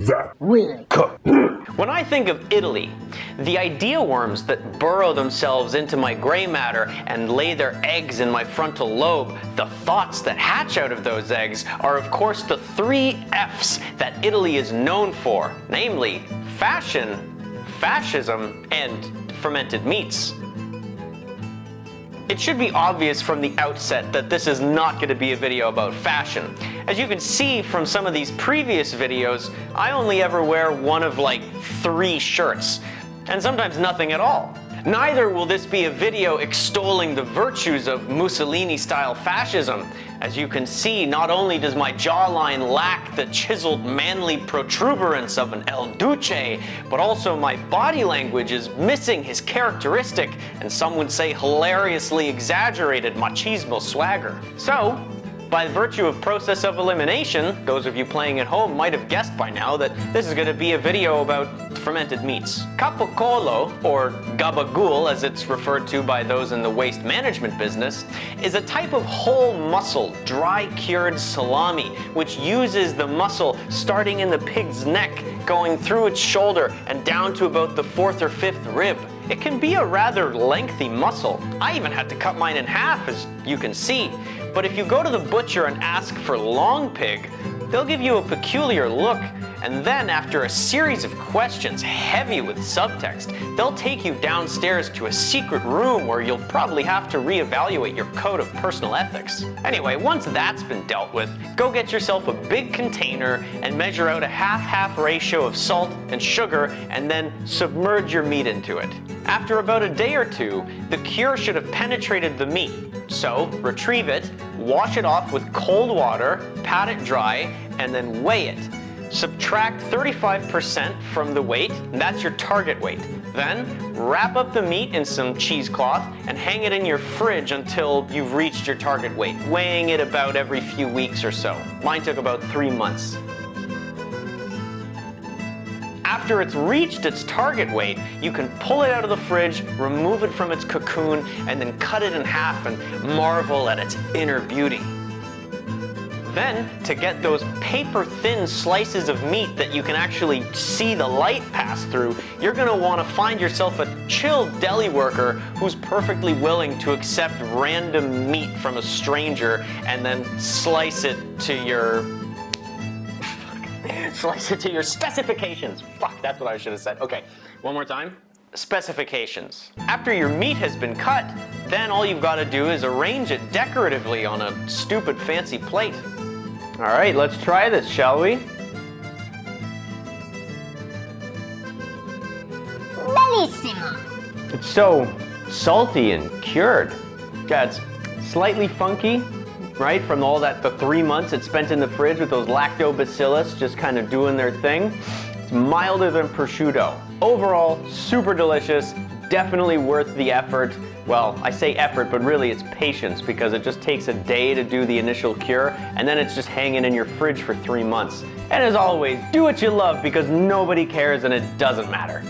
that will cook. When I think of Italy, the idea worms that burrow themselves into my gray matter and lay their eggs in my frontal lobe, the thoughts that hatch out of those eggs are of course the 3 F's that Italy is known for, namely fashion, fascism, and fermented meats. It should be obvious from the outset that this is not going to be a video about fashion. As you can see from some of these previous videos, I only ever wear one of like 3 shirts, and sometimes nothing at all. Neither will this be a video extolling the virtues of Mussolini-style fascism. As you can see, not only does my jawline lack the chiseled manly protuberance of an El Duce, but also my body language is missing his characteristic, and some would say hilariously exaggerated machismo swagger. So, by virtue of process of elimination, those of you playing at home might have guessed by now that this is going to be a video about fermented meats. Capocollo, or gabagool as it's referred to by those in the waste management business, is a type of whole muscle, dry cured salami, which uses the muscle starting in the pig's neck, going through its shoulder and down to about the 4th or 5th rib. It can be a rather lengthy muscle. I even had to cut mine in half, as you can see. But if you go to the butcher and ask for long pig, they'll give you a peculiar look, and then after a series of questions heavy with subtext, they'll take you downstairs to a secret room where you'll probably have to reevaluate your code of personal ethics. Anyway, once that's been dealt with, go get yourself a big container and measure out a half-half ratio of salt and sugar, and then submerge your meat into it. After about a day or 2, the cure should have penetrated the meat. So, retrieve it, wash it off with cold water, pat it dry, and then weigh it. Subtract 35% from the weight, and that's your target weight. Then, wrap up the meat in some cheesecloth and hang it in your fridge until you've reached your target weight, weighing it about every few weeks or so. Mine took about 3 months. After it's reached its target weight, you can pull it out of the fridge, remove it from its cocoon, and then cut it in half and marvel at its inner beauty. Then, to get those paper-thin slices of meat that you can actually see the light pass through, you're going to want to find yourself a chill deli worker who's perfectly willing to accept random meat from a stranger and then slice it to your specifications. Fuck, that's what I should have said. Okay, one more time. Specifications. After your meat has been cut, then all you've got to do is arrange it decoratively on a stupid fancy plate. All right, let's try this, shall we? Bellissimo! It's so salty and cured. Yeah, it's slightly funky, right? From all that, the 3 months it spent in the fridge with those lactobacillus just kind of doing their thing. It's milder than prosciutto. Overall, super delicious, definitely worth the effort. Well, I say effort, but really it's patience, because it just takes a day to do the initial cure, and then it's just hanging in your fridge for 3 months. And as always, do what you love, because nobody cares and it doesn't matter.